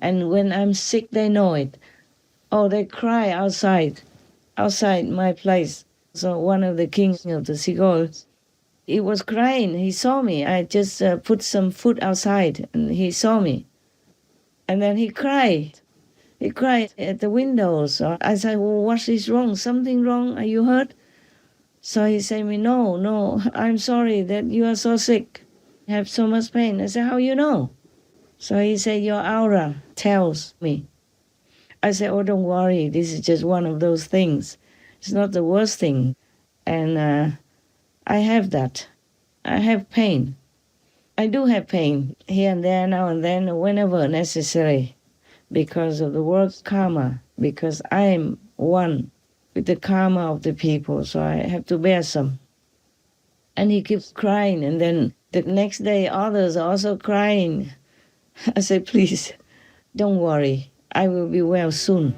And when I'm sick, they know it. Oh, they cry outside my place. So one of the kings of the seagulls, he was crying. He saw me. I just put some food outside, and he saw me. And then he cried. He cried at the window. So I said, well, what is wrong? Something wrong? Are you hurt? So he said me, no, I'm sorry that you are so sick. You have so much pain. I said, how you know? So he said, your aura tells me. I said, oh, don't worry. This is just one of those things. It's not the worst thing. And I have that. I have pain. I do have pain here and there, now and then, whenever necessary, because of the work karma, because I'm one with the karma of the people, so I have to bear some. And he keeps crying, and then the next day others are also crying. I say, please, don't worry. I will be well soon.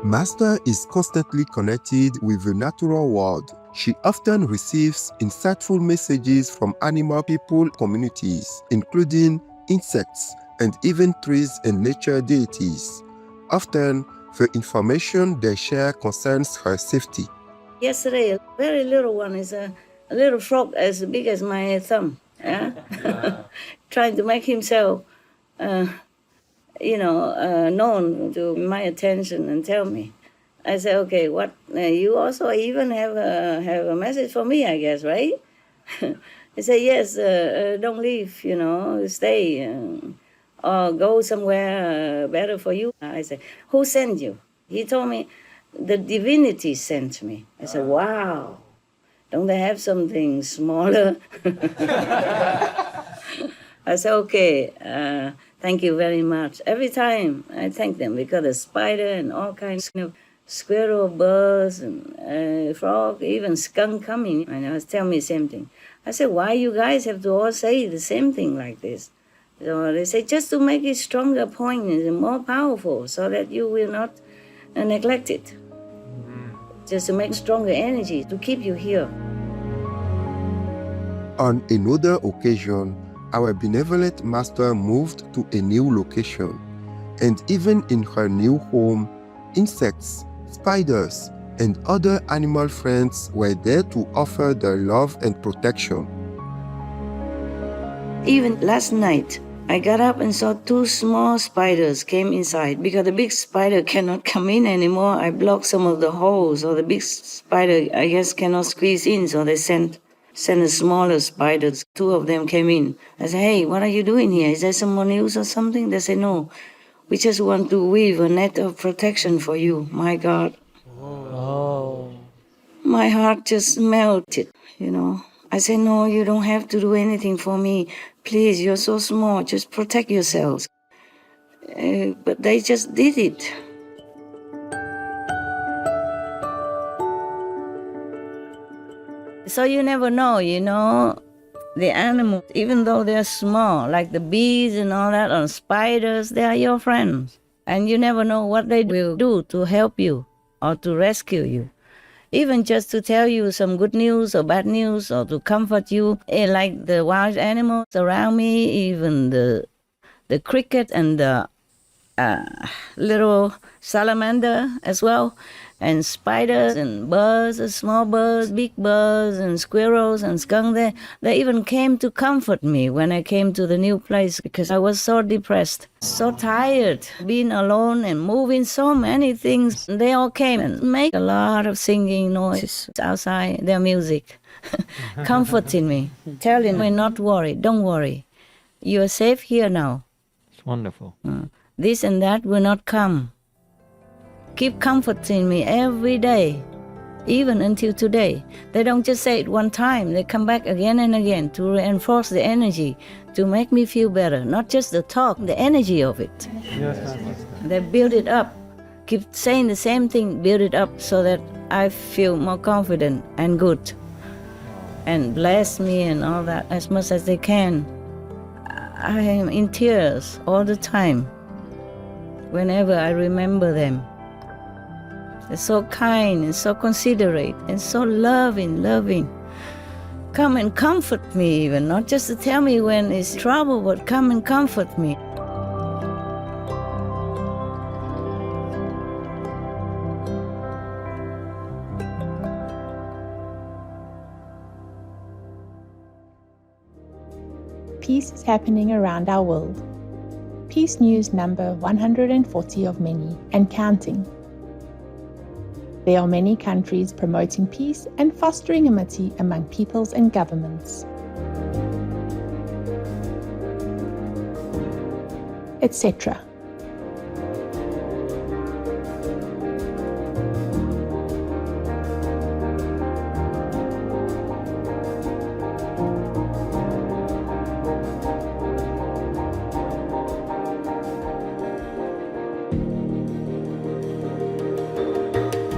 Master is constantly connected with the natural world. She often receives insightful messages from animal people communities, including insects and even trees and nature deities. Often, the information they share concerns her safety. Yesterday, a very little one is a little frog as big as my thumb, yeah? Trying to make himself, known to my attention and tell me. I said, okay, what? You also even have a message for me, I guess, right? He said, yes, don't leave, stay, or go somewhere better for you. I said, who sent you? He told me, the divinity sent me. I said, wow, don't they have something smaller? I said, okay, thank you very much. Every time I thank them because the spider and all kinds of squirrel, birds, and frog, even skunk coming, and they tell me the same thing. I said, why you guys have to all say the same thing like this? So they say, just to make it stronger, poignant, and more powerful, so that you will not neglect it. Just to make stronger energy, to keep you here. On another occasion, our benevolent master moved to a new location, and even in her new home, insects, spiders, and other animal friends were there to offer their love and protection. Even last night, I got up and saw 2 small spiders came inside. Because the big spider cannot come in anymore, I blocked some of the holes, so the big spider, I guess, cannot squeeze in, so they sent the smaller spiders. 2 of them came in. I said, hey, what are you doing here? Is there someone else or something? They said, no, we just want to weave a net of protection for you. My God. Oh. My heart just melted, I said, no, you don't have to do anything for me. Please, you're so small, just protect yourselves. But they just did it. So you never know, the animals, even though they're small, like the bees and all that, or spiders, they are your friends. And you never know what they will do to help you or to rescue you. Even just to tell you some good news or bad news or to comfort you, like the wild animals around me, even the cricket and the little salamander as well, and spiders and birds, small birds, big birds, and squirrels and skunk. They even came to comfort me when I came to the new place because I was so depressed, so tired, being alone and moving so many things. They all came and make a lot of singing noises outside, their music, comforting me, telling me not to worry, don't worry. You are safe here now. It's wonderful. This and that will not come. Keep comforting me every day, even until today. They don't just say it one time. They come back again and again to reinforce the energy, to make me feel better. Not just the talk, the energy of it. Yes. They build it up. Keep saying the same thing, build it up so that I feel more confident and good. And bless me and all that as much as they can. I am in tears all the time whenever I remember them. They're so kind and so considerate and so loving. come and comfort me even, not just to tell me when it's trouble, but come and comfort me. Peace is happening around our world. Peace News number 140 of many and counting. There are many countries promoting peace and fostering amity among peoples and governments, etc.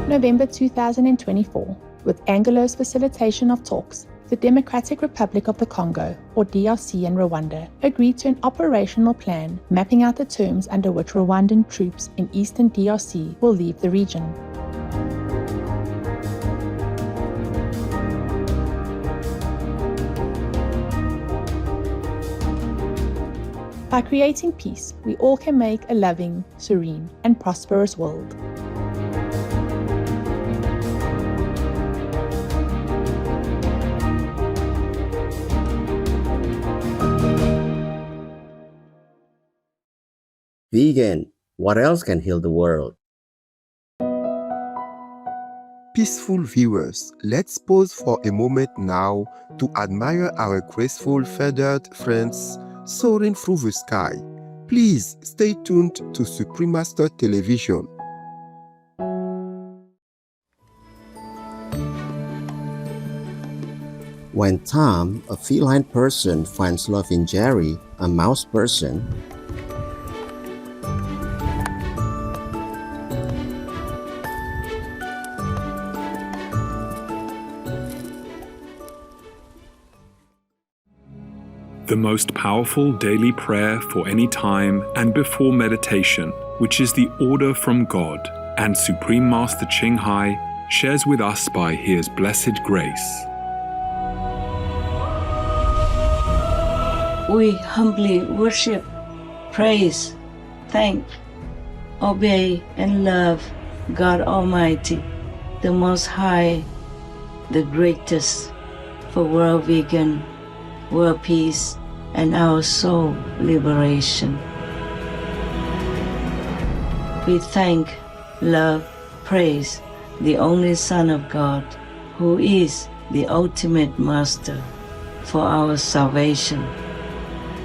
November 2024, with Angolos facilitation of talks, the Democratic Republic of the Congo, or DRC, and Rwanda agreed to an operational plan mapping out the terms under which Rwandan troops in eastern DRC will leave the region. By creating peace, we all can make a loving, serene, and prosperous world. Vegan, what else can heal the world? Peaceful viewers, let's pause for a moment now to admire our graceful feathered friends soaring through the sky. Please stay tuned to Supremaster Television. When Tom, a feline person, finds love in Jerry, a mouse person, the most powerful daily prayer for any time and before meditation, which is the order from God, and Supreme Master CHINGHAI shares with us by His blessed grace. We humbly worship, praise, thank, obey, and love God Almighty, the Most High, the greatest, for world vegan, world peace, and our soul liberation. We thank, love, praise the only Son of God, who is the ultimate Master for our salvation.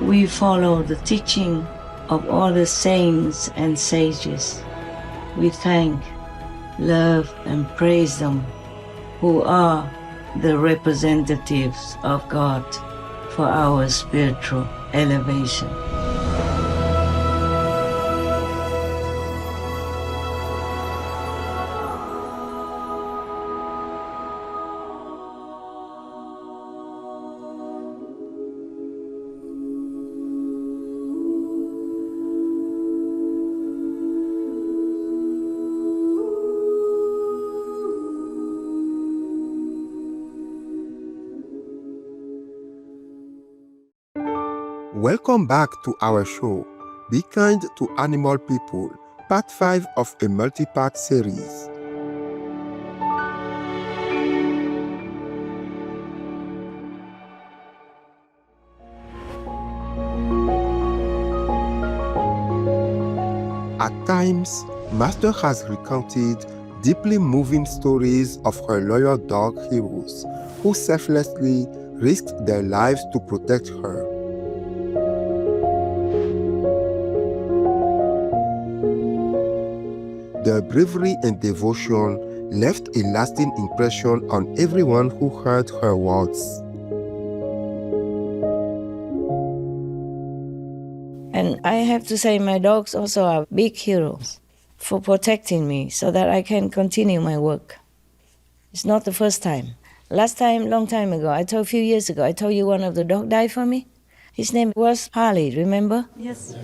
We follow the teaching of all the saints and sages. We thank, love, and praise them, who are the representatives of God for our spiritual elevation. Welcome back to our show, Be Kind to Animal People, Part 5 of a multi-part series. At times, Master has recounted deeply moving stories of her loyal dog heroes who selflessly risked their lives to protect her. Their bravery and devotion left a lasting impression on everyone who heard her words. And I have to say, my dogs also are big heroes for protecting me so that I can continue my work. It's not the first time. Last time, long time ago, a few years ago, I told you one of the dogs died for me. His name was Harley, remember? Yes.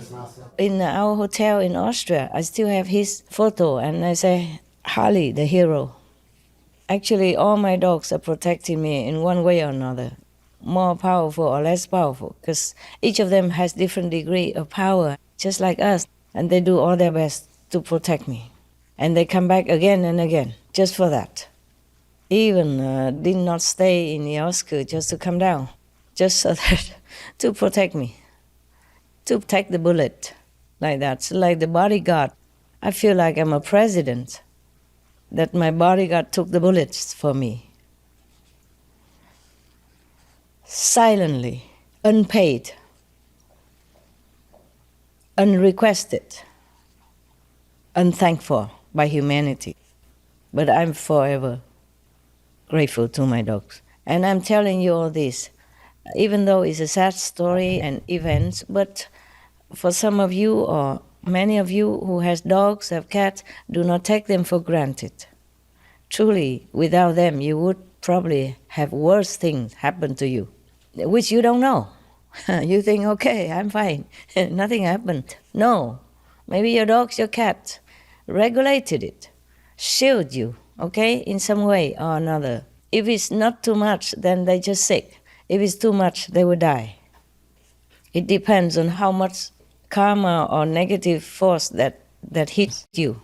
In our hotel in Austria, I still have his photo, and I say, Harley, the hero. Actually, all my dogs are protecting me in one way or another, more powerful or less powerful, because each of them has different degree of power, just like us, and they do all their best to protect me. And they come back again and again, just for that. Even did not stay in Yosko just to come down, just so that, to protect me, to take the bullet, like that. So like the bodyguard, I feel like I'm a president, that my bodyguard took the bullets for me. Silently, unpaid, unrequested, unthankful by humanity. But I'm forever grateful to my dogs. And I'm telling you all this, even though it's a sad story and events, but for some of you or many of you who has dogs, have cats, do not take them for granted. Truly, without them, you would probably have worse things happen to you, which you don't know. You think, okay, I'm fine, nothing happened. No, maybe your dog, your cat regulated it, shield you, okay, in some way or another. If it's not too much, then they just sick. If it's too much, they will die. It depends on how much karma or negative force that hits you.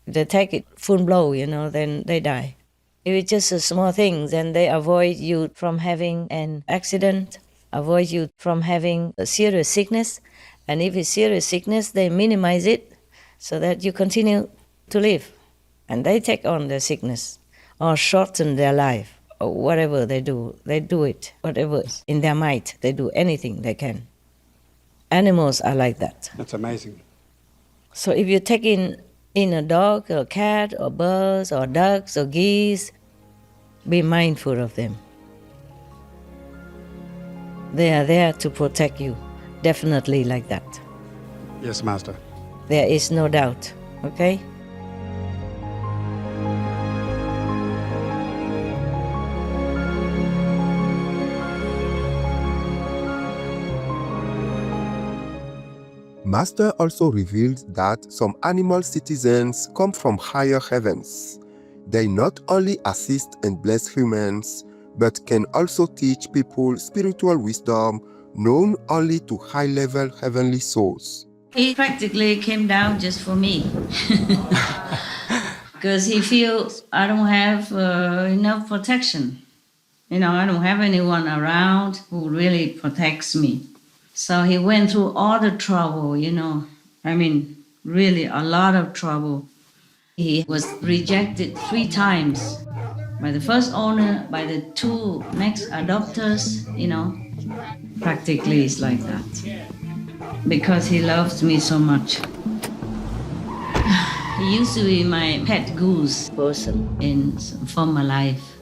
If they take it full blow, then they die. If it's just a small thing, then they avoid you from having an accident, avoid you from having a serious sickness. And if it's serious sickness, they minimize it so that you continue to live. And they take on the sickness or shorten their life or whatever they do it, whatever in their might, they do anything they can. Animals are like that. That's amazing. So if you take in a dog or cat or birds or ducks or geese, be mindful of them. They are there to protect you, definitely like that. Yes, Master. There is no doubt, okay? Master also revealed that some animal citizens come from higher heavens. They not only assist and bless humans, but can also teach people spiritual wisdom known only to high-level heavenly souls. He practically came down just for me. Because he feels I don't have enough protection. I don't have anyone around who really protects me. So he went through all the trouble, really a lot of trouble. He was rejected 3 times by the first owner, by the 2 next adopters, Practically it's like that. Because he loves me so much. He used to be my pet goose person in some former life.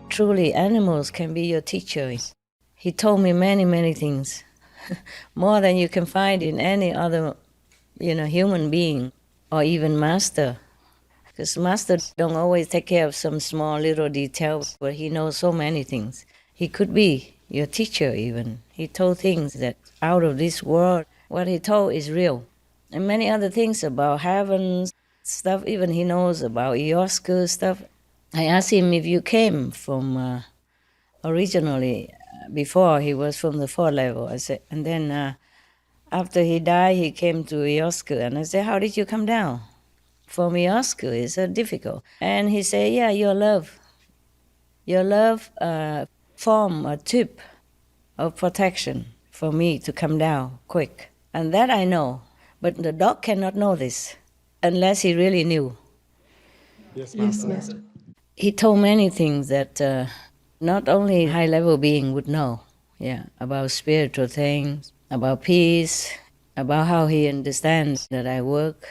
Truly, animals can be your teachers. He told me many, many things, more than you can find in any other, human being or even master. Because master don't always take care of some small little details, but he knows so many things. He could be your teacher even. He told things that out of this world. What he told is real. And many other things about heaven stuff, even he knows about Yoska stuff. I asked him if you came from originally, before he was from the 4th level. I said, and then after he died, he came to Yoska. And I said, how did you come down? From Yoska, it's so difficult. And he said, yeah, your love formed a tube of protection for me to come down quick. And that I know. But the dog cannot know this unless he really knew. Yes, Master. Yes, Master. He told many things that not only high-level being would know, about spiritual things, about peace, about how he understands that I work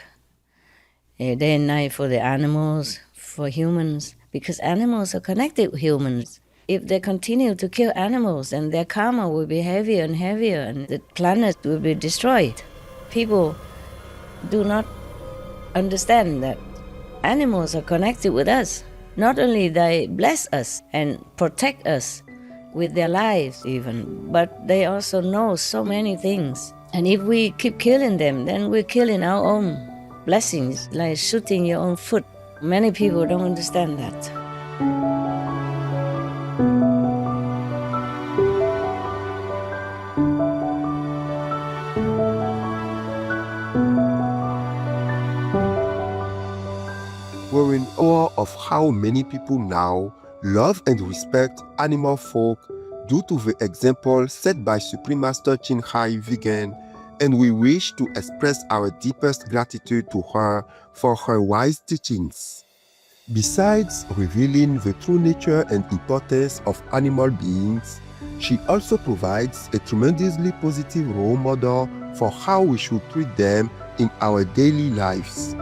day and night for the animals, for humans, because animals are connected with humans. If they continue to kill animals, then their karma will be heavier and heavier, and the planet will be destroyed. People do not understand that animals are connected with us. Not only they bless us and protect us with their lives even, but they also know so many things. And if we keep killing them, then we're killing our own blessings, like shooting your own foot. Many people don't understand that. We're in awe of how many people now love and respect animal folk due to the example set by Supreme Master CHINGHAI Vegan, and we wish to express our deepest gratitude to her for her wise teachings. Besides revealing the true nature and importance of animal beings, she also provides a tremendously positive role model for how we should treat them in our daily lives.